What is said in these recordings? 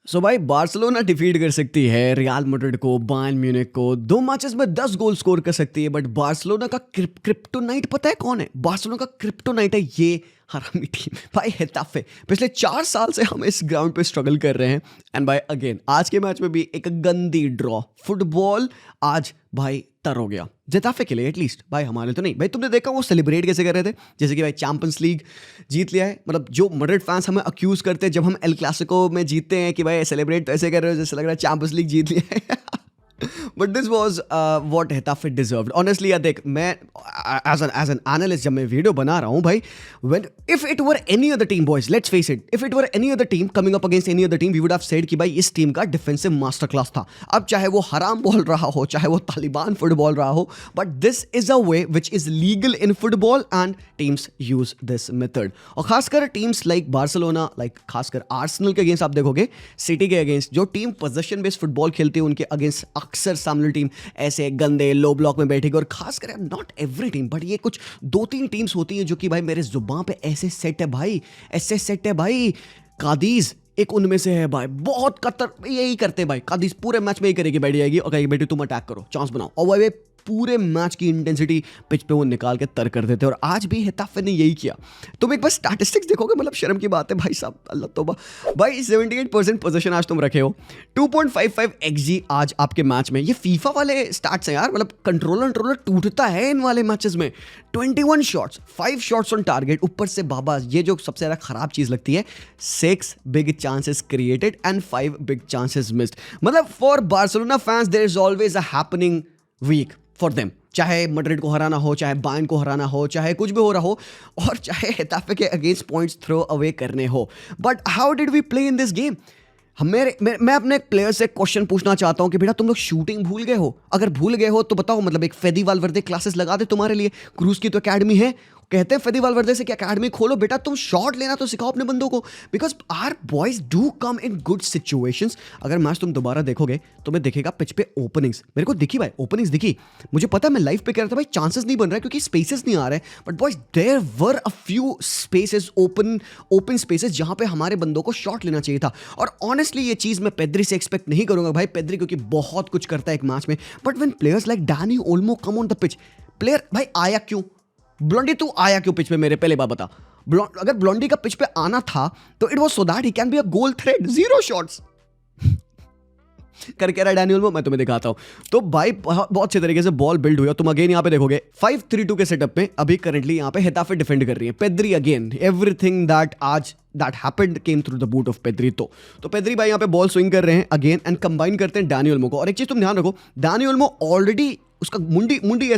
सो भाई Barcelona defeat कर सकती है रियल मैड्रिड को, बायर्न म्यूनिख को, 2 मैचेस में 10 गोल स्कोर कर सकती है। बट बार्सिलोना का क्रिप्टोनाइट पता है कौन है? बार्सिलोना का क्रिप्टोनाइट है ये हरामी टीम भाई हेताफे। पिछले 4 साल से हम इस ग्राउंड पे स्ट्रगल कर रहे हैं एंड भाई अगेन आज के मैच में भी एक गंदी ड्रॉ। फुटबॉल आज भाई तर हो गया जेताफे के लिए, एटलीस्ट भाई हमारे तो नहीं। भाई तुमने देखा वो सेलिब्रेट कैसे कर रहे थे, जैसे कि भाई चैंपियंस लीग जीत लिया है। मतलब जो मैड्रिड फैंस हमें अक्यूज करते हैं जब हम एल क्लासिको में जीतते हैं कि भाई सेलिब्रेट तो ऐसे कर रहे हो जैसे लग रहा है चैंपियंस लीग जीत लिया है। But this was what Getafe deserved honestly. यार देख, मैं एज एन एनालिस्ट जब मैं वीडियो बना रहा हूँ भाई, when if it were any other team boys, let's face it, if it were any other team coming up against any other team, we would have said कि भाई इस team का डिफेंसिव मास्टर क्लास था। अब चाहे वो हराम ball रहा हो, चाहे वो तालिबान फुटबॉल रहा हो, but this is a way which is legal in football and teams use this method. और खासकर टीम्स लाइक बार्सिलोना, लाइक खासकर आर्सेनल के अगेंस्ट आप देखोगे, सिटी के अगेंस्ट, जो टीम पोजेशन बेस्ड फुटबॉल खेलती है उनके अगेंस्ट अक्सर सामने टीम ऐसे गंदे लो ब्लॉक में बैठेगी। और खासकर नॉट एवरी टीम बट ये कुछ 2-3 टीम्स होती हैं जो कि भाई मेरे जुबान पे ऐसे सेट है भाई, ऐसे सेट है भाई। कादीज एक उनमें से है भाई, बहुत कतर यही करते हैं भाई। कादीज पूरे मैच में ही करेगी, बैठ जाएगी और कहेगी बेटी तुम अटैक करो, चांस बनाओ, और भाई पूरे मैच की इंटेंसिटी पिच पे वो निकाल के तर कर देते हैं। और आज भी हेताफे ने यही किया। तुम एक बार स्टैटिस्टिक्स देखोगे, मतलब शर्म की बात है भाई साहब, अल्लाह तौबा। भाई 78% पोजीशन आज तुम रखे हो, 2.55 XG आज आपके मैच में। ये फीफा वाले स्टैट्स हैं यार, मतलब कंट्रोलर टूटता है इन वाले मैचेस में। 21 शॉट्स, 5 शॉट्स ऑन टारगेट, ऊपर से बाबा ये जो सबसे ज्यादा खराब चीज लगती है, 6 big chances created and 5 big chances missed. मतलब for Barcelona fans there is always a happening week for them. चाहे मैड्रिड को हराना हो, चाहे बायर्न को हराना हो, चाहे कुछ भी हो रहा हो, और चाहे हेताफे के अगेंस्ट पॉइंट्स थ्रो अवे करने हो। But how did we play in this game? मैं अपने प्लेयर से क्वेश्चन पूछना चाहता हूं कि बेटा तुम लोग शूटिंग भूल गए हो? अगर भूल गए हो तो बताओ, मतलब एक फेदी वालवर्दे क्लासेस लगा दे तुम्हारे लिए। क्रूज की तो एकेडमी है, कहते हैं फेदी वालवर्दे से कि एकेडमी खोलो बेटा, तुम शॉट लेना तो सिखाओ अपने बंदों को, because our boys do come in good situations. अगर मैच तुम दोबारा देखोगे तो मैं दिखेगा पिच पे ओपनिंग्स, मेरे को दिखी भाई, ओपनिंग्स दिखी। मुझे पता है, मैं लाइव पे कह रहा था भाई चांसेस नहीं बन रहा है क्योंकि स्पेसेस नहीं आ रहे, but boys there were a few spaces, open spaces जहां पे हमारे बंदों को शॉट लेना चाहिए था। और ऑनेस्टली ये चीज मैं पेद्री से एक्सपेक्ट नहीं करूंगा भाई, पेद्री क्योंकि बहुत कुछ करता है एक मैच में, but when players like Danny Olmo come on the pitch, player भाई आया क्यों? ब्लॉन्डी तू आया क्यों पिच पे? मेरे पहले बात बता। अगर ब्लॉन्डी का पिच पे आना था तो it was so that he can be a goal threat. 0 shots कर कह रहा है डैनियल वो, मैं तुम्हें दिखाता हूं। तो भाई बहुत अच्छे तरीके से बॉल बिल्ड हुआ। तुम अगेन यहां पे देखोगे 5-3-2 के सेटअप में अभी करंटली यहां पे हेताफे डिफेंड कर रही है। Pedri again, everything that happened came through the boot of Pedri. तो पेद्री भाई यहां पे बॉल स्विंग कर रहे हैं अगेन एंड कंबाइन करते हैं डैनी ओल्मो को। और एक चीज तुम ध्यान रखो, डैनी ओल्मो ऑलरेडी उसका मुंडी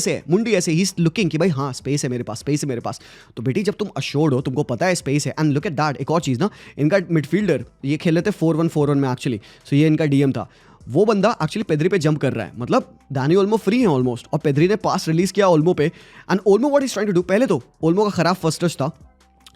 ऐसे ही इज लुकिंग कि भाई हाँ स्पेस है मेरे पास। तो बेटी जब तुम अश्योर्ड हो, तुमको पता है स्पेस है, एंड लुक एट दैट। एक और चीज ना, इनका मिडफील्डर ये खेल रहे थे 4-1-4-1 में एक्चुअली, सो ये इनका डीएम था। वो बंदा एक्चुअली पेद्री पे जंप कर रहा है, मतलब डैनी ओल्मो फ्री है ऑलमोस्ट, और पेद्री ने पास रिलीज किया ओल्मो पे। And Olmo what is trying to do, पहले तो ओल्मो का खराब फर्स्ट टच था,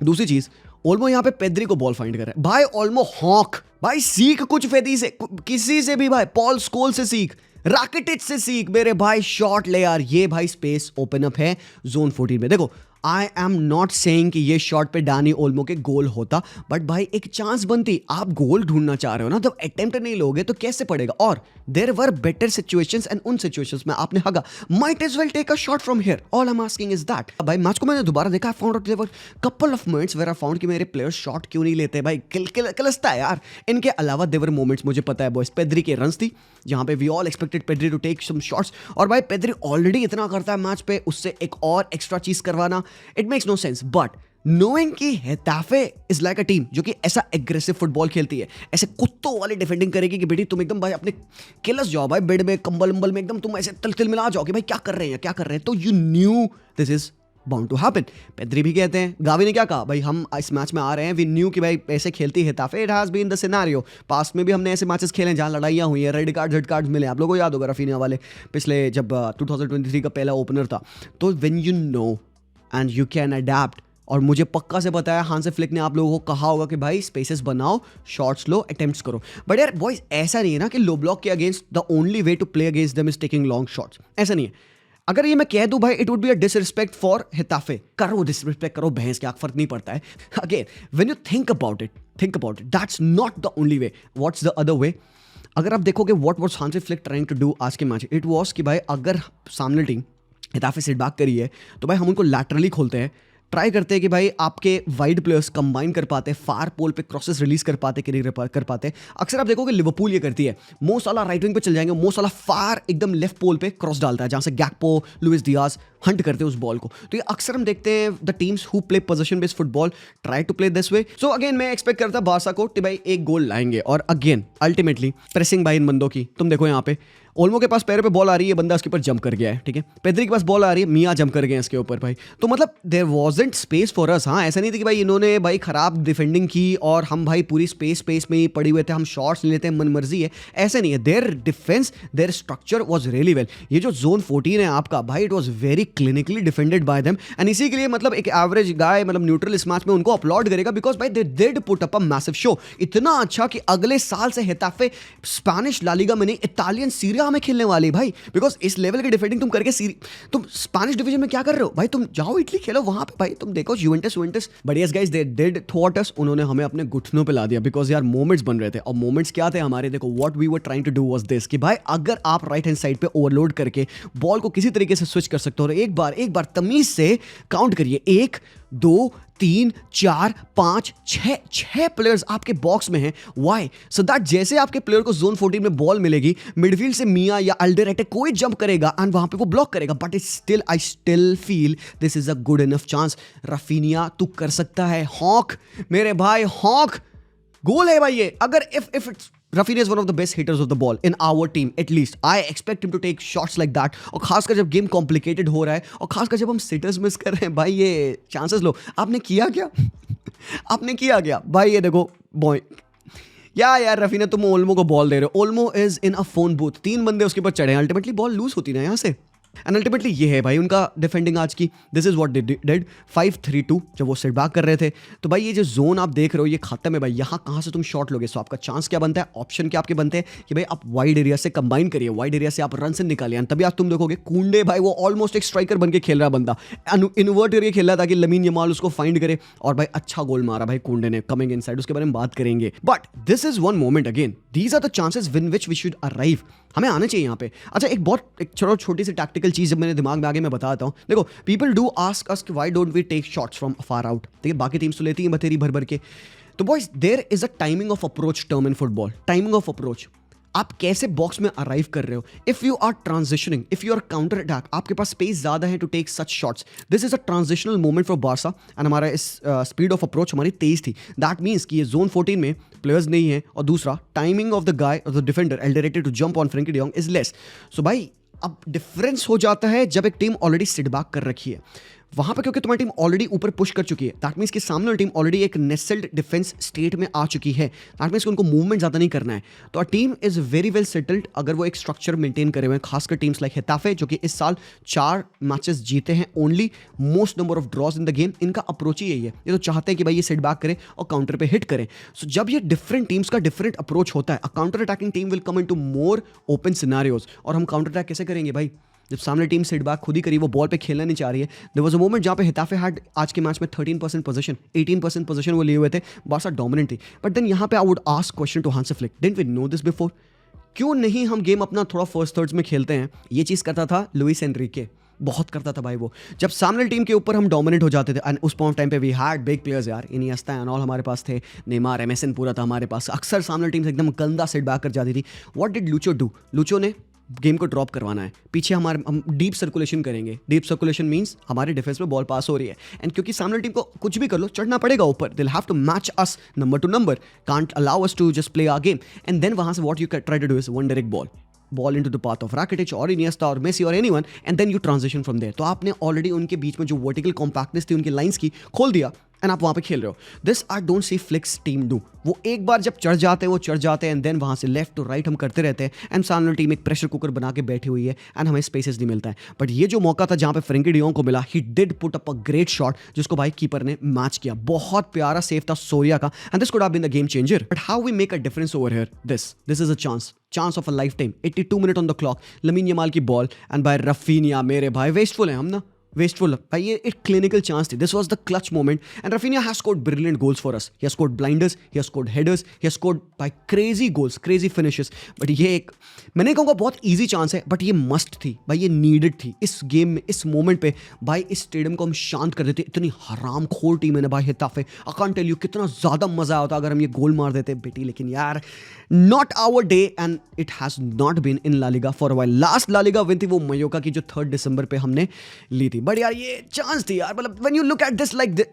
दूसरी चीज ओल्मो यहाँ पे पेद्री को बॉल फाइंड कर रहा है। भाई ओल्मो हॉक, भाई सीख कुछ फेदी से, किसी से भी भाई, पॉल स्कोल से सीख, राकिटिच से सीख मेरे भाई, शॉट ले यार। ये भाई स्पेस ओपन अप है जोन 14 में। देखो आई एम नॉट सेइंग कि ये शॉट पे डैनी ओल्मो के गोल होता, बट भाई एक चांस बनती। आप गोल ढूंढना चाह रहे हो ना, जब अटेम्प्ट नहीं लोगे तो कैसे पड़ेगा? और there were better situations and उन सिचुएशंस में आपने हगा, might as well take a shot from here. All I am asking is that. भाई मैच को मैंने दोबारा देखा, I found out there were couple of moments where I found कि मेरे प्लेयर्स शॉट क्यों नहीं लेते भाई, किलसता है यार। इनके अलावा देयर वर मोमेंट्स, मुझे पता है बॉयज, पेद्री के रन्स थी जहां पे we all expected Pedri to take some shots. और भाई पेद्री ऑलरेडी इतना करता है मैच पे, उससे एक और एक्स्ट्रा चीज करवाना, it makes no sense. But knowing कि Getafe is like a team जो कि ऐसा एग्रेसिव फुटबॉल खेलती है, ऐसे कुत्तों वाली डिफेंडिंग करेगी कि बेटी तुम एकदम भाई अपने किलस जाओ भाई, बेड में कंबल में एकदम तुम ऐसे तिल मिला जाओ कि भाई क्या कर रहे हैं। तो you knew this is bound to happen. Pedri भी कहते हैं, गावी ने क्या कहा भाई, हम इस मैच में आ रहे हैं, वी न्यू कि भाई ऐसे खेलती है Getafe, it has been the scenario. Past में भी हमने ऐसे मैचेस खेले जहां लड़ाइयां हुई है, रेड कार्ड मिले। आप लोगों को याद होगा रफीनिया वाले पिछले जब 2023 का पहला ओपनर था। तो when you know and you can adapt, और मुझे पक्का से पता है हांसे फ्लिक ने आप लोगों को कहा होगा कि भाई स्पेसेस बनाओ, शॉट्स लो, अटेम्प्ट्स करो। बट यार बॉयज ऐसा नहीं है ना कि लो ब्लॉक के against the only way to play against them is taking long shots, ऐसा नहीं है। अगर ये मैं कह दूं भाई, it would be a disrespect for Getafe. करो डिसरिस्पेक्ट करो, भैंस क्या फर्क नहीं पड़ता है। Again when you think about it that's not the only way. What's the other way? अगर आप देखोगे what was Hansi Flick trying to do आज के मैच, इट वाज कि भाई अगर सामने टीम हेताफे सिट बैक करी है तो भाई हम उनको लैटरली खोलते हैं, ट्राई करते हैं कि भाई आपके वाइड प्लेयर्स कंबाइन कर पाते, फार पोल पे क्रॉसेस रिलीज कर पाते कि नहीं कर पाते। अक्सर आप देखोगे लिवरपूल ये करती है, मो साला राइट विंग पे चल जाएंगे, मो साला फार एकदम लेफ्ट पोल पे क्रॉस डालता है जहां से गैक्पो, लुइस डियाज हंट करते हैं उस बॉल को। तो ये अक्सर हम देखते हैं the teams who play position based football try to play this way. So again मैं एक्सपेक्ट करता बारसा को कि भाई एक गोल लाएंगे, और अगेन अल्टीमेटली प्रेसिंग बाय इन बंदों की। तुम देखो यहाँ पे ओल्मो के पास पैर पे बॉल आ रही है, बंदा उसके ऊपर जंप कर गया है, ठीक है। पेद्री के पास बॉल आ रही है, मियां जंप कर गए इसके ऊपर भाई। तो मतलब there wasn't space for us. हाँ, ऐसा नहीं था कि भाई इन्होंने भाई खराब डिफेंडिंग की और हम भाई पूरी स्पेस में ही पड़े हुए थे, हम शॉट्स लेते हैं मन मर्जी है, ऐसे नहीं है। There defence, there structure was really well. ये जो जोन 14 है आपका भाई, it was very clinically defended bye them, and इसी के लिए मतलब एक एवरेज गाय मतलब न्यूट्रल इस मैच में उनको अपलॉड करेगा, बिकॉज भाई they did put up a massive show. इतना अच्छा कि अगले साल से हेताफे स्पेनिश ला लीगा में नहीं, इटालियन सीरिया में खेलने वाली भाई। बिकॉज इस लेवल की डिफेंडिंग तुम करके तुम स्पेनिश डिवीजन में क्या कर रहे हो भाई? तुम जाओ इटली खेलो वहां पे भाई, तुम देखो Juventus. But yes guys, they did थ्वाट अस, उन्होंने हमें अपने घुटनों पे ला दिया, बिकॉज यार मोमेंट्स बन रहे थे। और मोमेंट्स क्या थे हमारे? देखो what we were trying to do was this कि भाई अगर आप राइट हैंड साइड पे ओवरलोड करके बॉल को किसी तरीके से स्विच कर सकते हो, और एक बार तमीज से काउंट करिए, 1 2 3 4 5 6 प्लेयर्स आपके बॉक्स में हैं। व्हाई? सो दैट जैसे आपके प्लेयर को जोन 14 में बॉल मिलेगी, मिडफील्ड से मिया या अल्डेरेटे कोई जंप करेगा एंड वहां पे वो ब्लॉक करेगा। But I still feel this is a good enough chance. Raphinha तू कर सकता है, हॉक मेरे भाई, हॉक गोल है भाई ये। अगर if it's Rafinha is one of the best hitters of the ball in our team, at least. I expect him to take shots like that. और खासकर जब गेम कॉम्प्लिकेटेड हो रहा है, और खासकर जब हम सिटर्स मिस कर रहे हैं भाई, ये चांसेस लो। आपने किया क्या? आपने किया क्या भाई? ये देखो बॉय, यार रफीना तुम ओल्मो को बॉल दे रहे हो, Olmo is in a phone booth, 3 बंदे उसके ऊपर चढ़े हैं, अल्टीमेटली बॉल लूज होती ना यहाँ से। एंड अल्टीमेटली ये है भाई उनका डिफेंडिंग आज की। This is what they did. 5-3-2 जब वो सेट बैक कर रहे थे, तो भाई ये जो जोन आप देख रहे हो ये खत्म है भाई। यहाँ कहाँ से तुम शॉट लोगे? सो आपका चांस क्या बनता है, ऑप्शन क्या आपके बनते हैं कि भाई आप वाइड एरिया से कंबाइन करिए, वाइड एरिया से आप रन से निकालिए। तभी आप तुम देखोगे कुंडे भाई वो ऑलमोस्ट एक स्ट्राइकर बन के खेल रहा बंदा, इन्वर्ट एरिया खेल रहा ताकि लमीन यमाल उसको फाइंड करे, और भाई अच्छा गोल मारा भाई कुंडे ने कमिंग इनसाइड, उसके बारे में बात करेंगे। But this is one moment again, these are the chances win which we should arrive. हमें आना चाहिए यहाँ पे। अच्छा एक छोटी सी टैक्टिकल चीज जब मेरे दिमाग में आगे मैं बताता हूँ। देखो people do ask us why don't we take shots from far out, ठीक है, बाकी टीम्स तो लेती हैं बतेरी भर भर के। तो boys there is a timing of approach term in football, timing of approach. आप कैसे बॉक्स में अराइव कर रहे हो? If you are transitioning, if you are counter attack, आपके पास स्पेस ज्यादा है to take such shots. This is a transitional moment for Barca, and हमारा इस स्पीड ऑफ अप्रोच हमारी तेज थी। दैट मीन्स कि ये जोन 14 में प्लेयर्स नहीं है, और दूसरा timing of the guy of the defender Alderete to jump on Frenkie de Jong is less. So भाई अब डिफरेंस हो जाता है जब एक टीम ऑलरेडी सिट बैक कर रखी है वहां पर, क्योंकि तुम्हारी टीम ऑलरेडी ऊपर पुश कर चुकी है। दैट मीन्स कि सामने वाली टीम ऑलरेडी एक नेस्टेल्ड डिफेंस स्टेट में आ चुकी है। दैट मीन्स कि उनको मूवमेंट ज़्यादा नहीं करना है। तो a team is very well settled अगर वो एक स्ट्रक्चर मेंटेन करे हुए हैं, खासकर टीम्स लाइक हेताफे जो कि इस साल 4 मैचेस जीते हैं, only most number of drawers in the game. इनका अप्रोच ही यही है, ये तो चाहते हैं कि भाई ये सेट बैक करें और काउंटर पे हिट करें। सो जब ये डिफरेंट टीम्स का डिफरेंट अप्रोच होता है, अ counter attacking team will come into more open scenarios. और हम काउंटर अटैक कैसे करेंगे भाई? जब सामने टीम सेट बैक खुद ही करी, वो बॉल पे खेलना नहीं चाह रही है। देयर वाज अ मोमेंट जहां पे हेताफे हैड आज के मैच में 13% पोजीशन, 18% पोजीशन वो लिए हुए थे, बारसा डोमिनेंट थी। बट देन यहां पे I would ask question to Hansi Flick, didn't we know this before? क्यों नहीं हम गेम अपना थोड़ा फर्स्ट थर्ड्स में खेलते हैं? ये चीज़ करता था लुइस एनरिके, बहुत करता था भाई वो। जब सामने टीम के ऊपर हम डोमिनेट हो जाते थे, एंड उस टाइम पे वी हैड बिग प्लेयर्स यार, इनिएस्टा एंड ऑल हमारे पास थे, नेमार, एमएसएन पूरा था हमारे पास। अक्सर सामने टीम से एकदम गंदा सेट बैक कर जाती थी। What did locho do? Locho ने गेम को ड्रॉप करवाना है, पीछे हम डीप सर्कुलेशन करेंगे। डीप सर्कुलेशन मींस हमारे डिफेंस में बॉल पास हो रही है, एंड क्योंकि सामने टीम को कुछ भी कर लो चढ़ना पड़ेगा ऊपर, they will have to match us number two number, can't allow us to just play our game. And then वहां से what you try to do is one direct ball into the path of Rakitic or Iniesta or Messi or anyone, and then you transition from there. तो आपने already उनके बीच में जो vertical compactness थी उनकी lines की खोल दिया, एंड आप वहाँ पे खेल रहे हो. This I don't see flix team do. वो एक बार जब चढ़ जाते हैं वो चढ़ जाते हैं एंड देन वहाँ से लेफ्ट टू राइट हम करते रहते हैं एंड सामने टीम एक प्रेशर कुकर बना के बैठी हुई है एंड हमें स्पेसेस नहीं मिलता है. बट ये जो मौका था जहाँ पे फ्रेंकी डियोंग को मिला, he did put up a great shot जिसको भाई कीपर ने मैच किया. बहुत प्यारा सेव था सोरिया का and this could have been the game changer. But how we make a difference over here, this is a chance of a lifetime. 82 minute on the clock, Lamine Yamal की ball and bye Raphinha. मेरे भाई wasteful है हम ना, wasteful भाई. ये एक clinical chance थी. This was the clutch moment and Raphinha has scored brilliant goals for us. He has scored blinders, he has scored headers, he has scored by crazy goals, crazy finishes. But ये एक, मैं नहीं कहूँगा बहुत easy chance है, but ये must थी भाई, ये नीडेड थी इस गेम में, इस मोमेंट पे. भाई इस स्टेडियम को हम शांत कर देते. इतनी हराम खोर टीम है ना भाई हिताफे. आई कांट टेल यू कितना ज़्यादा मजा आता अगर हम ये गोल मार देते बेटी. लेकिन यार not our day and it has not been in La Liga for a while. Last La Liga win थी वो मयोका की जो 3 दिसंबर पे हमने ली थी. बट यार ये चांस थी यार. मतलब when you look at this like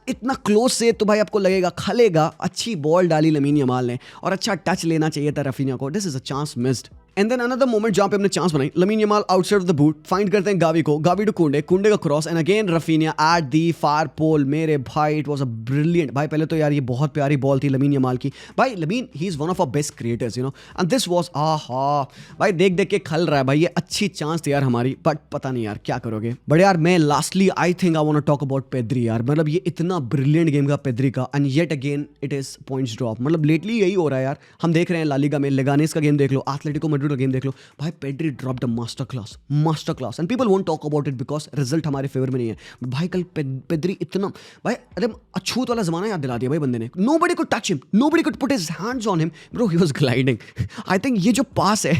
इतना क्लोज से तो भाई आपको लगेगा खलेगा. अच्छी बॉल डाली लमीन यमाल ने और अच्छा टच लेना चाहिए था रफीनिया को. This is a chance missed. And then another moment जहां पे हमने चांस बनाई, Lamine Yamal outside of the boot find करते हैं गावी को, गावी टू कुंडे, कुंडे का cross and again Raphinha at the far pole. मेरे भाई इट वाज अ ब्रिलियंट. भाई पहले तो यार ये बहुत प्यारी बॉल थी लमीन यमाल की. भाई Lamine he is one of our best creators you know and this was aha भाई देख देख के खल रहा है भाई. ये अच्छी चांस थी यार हमारी, बट पता नहीं यार क्या करोगे. बट यार मैं lastly I think I want to talk about Pedri यार. मतलब ये इतना ब्रिलियंट गेम का पेद्री का and yet again it is points drop. मतलब लेटली यही हो रहा है यार. हम देख रहे हैं ला लीगा में लेगानेस का गेम देख लो, एथलेटिको मैड्रिड का गेम देख लो. भाई Pedri dropped a master class and people won't talk about it because result हमारे फेवर में नहीं है. भाई कल पेड्री इतना भाई अरे अछूत वाला जमाना याद दिला दिया भाई बंदे ने. Nobody could touch him, nobody could put his hands on him bro. He was gliding. I think ये जो पास है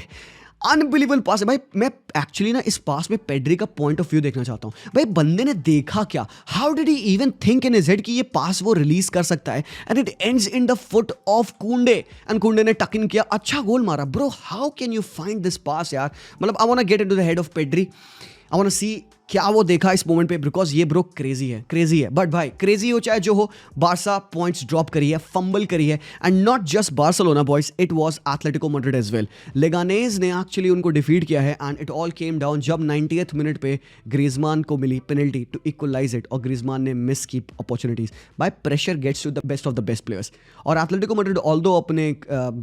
अनबिलीवेबल पास है भाई. मैं एक्चुअली ना इस पास में पेड्री का पॉइंट ऑफ व्यू देखना चाहता हूँ. भाई बंदे ने देखा क्या, how did he even think in his head कि ये पास वो रिलीज कर सकता है and it ends in the foot of Kounde and Kounde ने टक इन किया, अच्छा गोल मारा. Bro how can you find this pass यार. मतलब I want to get into the head of Pedri. I want to see क्या वो देखा इस मोमेंट पे, बिकॉज ये ब्रो क्रेजी है. बट भाई क्रेजी हो चाहे जो हो, बार्सा पॉइंट्स ड्रॉप करी है, फंबल करी है and not just Barcelona boys, it was Atletico Madrid as well. Leganes ने एक्चुअली उनको डिफीट किया है and it all came down जब 90th मिनट पे ग्रीजमान को मिली पेनल्टी टू इक्वलाइज इट और ग्रीजमान ने मिस की opportunities. By pressure gets to the best of the best players. और एथलेटिको मैड्रिड ऑल्दो अपने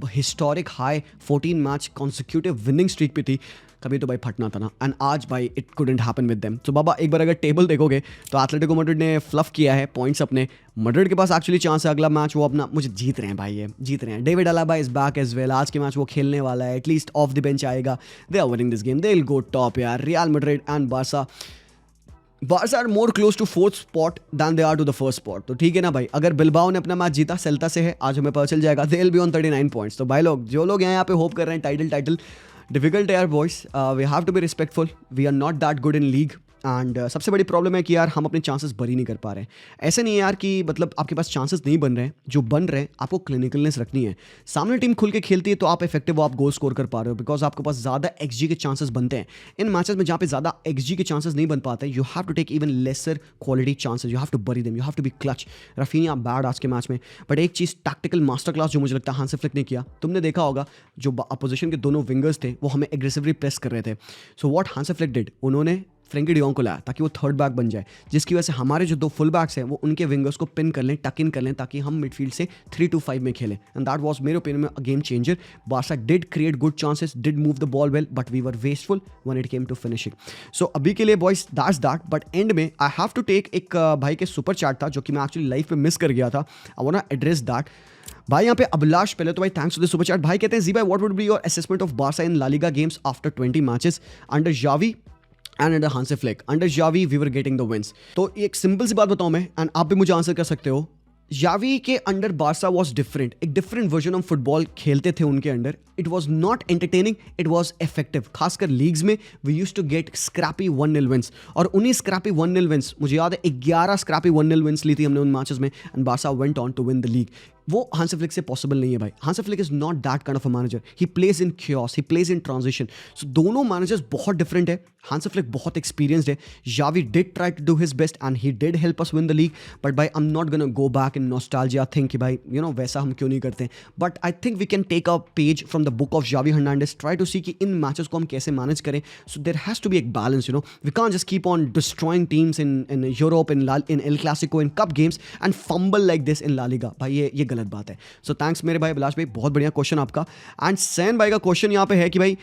historic high 14 match consecutive winning streak पे थी, कभी तो भाई फटना था ना. एंड आज भाई it couldn't happen with them. तो बाबा एक बार अगर टेबल देखोगे तो एथलेटिको मैड्रिड ने फ्लफ किया है पॉइंट्स अपने. मैड्रिड के पास एक्चुअली चांस है अगला मैच वो अपना, मुझे जीत रहे हैं भाई, ये जीत रहे हैं. David Alaba is back as well. आज के मैच वो खेलने वाला है, एटलीस्ट ऑफ द बेंच आएगा. They are winning this game, they will go top यार. Real Madrid and Barca are more close to 4th spot than they are to the 1st spot. तो ठीक है ना भाई. अगर बिलबाओ ने अपना मैच जीता सेल्ता से है, आज हमें पता चल जाएगा, they will be on 39 points. तो भाई लोग जो लोग यहाँ पे होप कर रहे हैं टाइटल डिफिकल्ट है यार boys. We have to be respectful. We are not that good in league and सबसे बड़ी प्रॉब्लम है कि यार हम अपने चांसेस भर ही नहीं कर पा रहे हैं. ऐसे नहीं है यार कि मतलब आपके पास चांसेस नहीं बन रहे हैं, जो बन रहे हैं आपको क्लिनिकलनेस रखनी है. सामने टीम खुल के खेलती है तो आप इफेक्टिव हो, आप गोल स्कोर कर पा रहे हो बिकॉज आपके पास ज़्यादा XG के चांसेस बनते हैं. इन मैचेस में जहाँ पे ज़्यादा XG के चांसेस नहीं बन पाते, you have to take even lesser quality chances, you have to bury them, you have to be clutch. Raphinha bad आज के मैच में, बट एक चीज़ टैक्टिकल मास्टर क्लास जो मुझे लगता है हांसी फ्लिक ने किया. तुमने देखा होगा जो अपोजिशन के दोनों विंगर्स थे वो हमें एग्रेसिवली प्रेस कर रहे थे. So what Hansi Flick did, उन्होंने फ्रेंकी डियोंग को लाया ताकि वो 3rd बैक बन जाए, जिसकी वजह से हमारे जो 2 फुल बैक्स हैं वो उनके विंगर्स को पिन कर लें, टक इन कर लें, ताकि हम मिडफील्ड से 3-5 में खेलें. एंड दैट वाज मेरे ओपिनियन में a game changer. Barca did create good chances, did move the ball well, but we were wasteful when it came to finishing. So अभी के लिए boys that's that. But end में I have to take एक भाई के super chat था जो कि मैं एक्चुअली लाइफ में मिस कर गया था. I want to address that. भाई यहाँ पे अभिलाष, पहले तो भाई thanks to the super chat. भाई कहते हैं जी भाई what would be your assessment of Barca in La Liga games after 20 matches under Xavi and under Hansi Flick. Under Xavi we were getting the wins. तो एक simple सी बात बताऊं मैं एंड आप भी मुझे आंसर कर सकते हो. जावी के अंडर बार्सा वॉज डिफरेंट, एक डिफरेंट वर्जन ऑफ फुटबॉल खेलते थे उनके अंडर. It was not entertaining, it was effective. खासकर लीग्स में we used to get scrappy 1-0 wins, और उन्हीं स्क्रैपी 1-0 विंस, मुझे याद है 11 स्क्रैपी 1-0 विंस ली थी हमने उन मैचेस में, and Barca went on to win the league. वो हांसी फ्लिक से पॉसिबल नहीं है भाई. Hansi Flick is not that kind of a manager. He plays in chaos, he plays in transition. So दोनों मैनेजर्स बहुत different है. Hansi Flick बहुत experienced है. Xavi did try to do his best and he did help us win the league, but भाई I'm not gonna go back in nostalgia think कि भाई वैसा हम क्यों नहीं करते. But I think we can take a page from the book of Xavi Hernandez, try to see कि इन matches को हम कैसे मैनेज करें. So there has to be एक balance, we can't just keep on destroying teams in Europe, in El Clasico, in cup games and fumble like this in La Liga. भाई ये गलत बात है. So thanks मेरे भाई अभिलाष भाई, बहुत बढ़िया क्वेश्चन आपका. एंड सैन भाई का क्वेश्चन यहाँ पे है कि भाई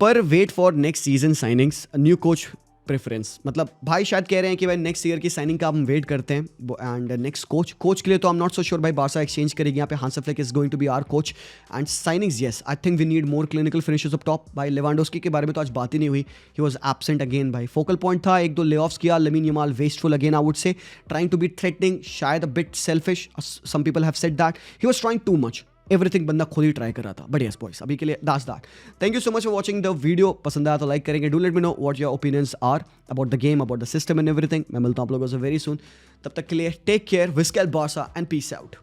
पर wait for next season signings new coach preference. मतलब भाई शायद कह रहे हैं कि भाई नेक्स्ट ईयर की साइनिंग का हम वेट करते हैं. एंड नेक्स्ट कोच के लिए तो I am not so sure भाई बारसा एक्सचेंज करेगी. यहाँ पे Hansi Flick is going to be our coach. And signings yes I think we need more clinical finishers up top. भाई लेवांडोस्की के बारे में तो आज बात ही नहीं हुई. ही वाज एब्सेंट अगेन भाई. फोकल पॉइंट था, एक दो ले ऑफ्स किया. Lamine Yamal wasteful again I would say, trying to be threatening, शायद a bit selfish. Some people have said that he was trying too much. Everything बंदा खुद ही try कर रहा था. बट यस बॉयज, अभी के लिए that's that. Thank you so much for watching the video. पसंद आया तो लाइक करेंगे. Do let me know what your opinions are about the game, about the system and everything. मैं मिलता हूँ आप लोगों से वेरी सून. तब तक के लिए टेक केयर, विस्केल बारसा एंड पीस आउट.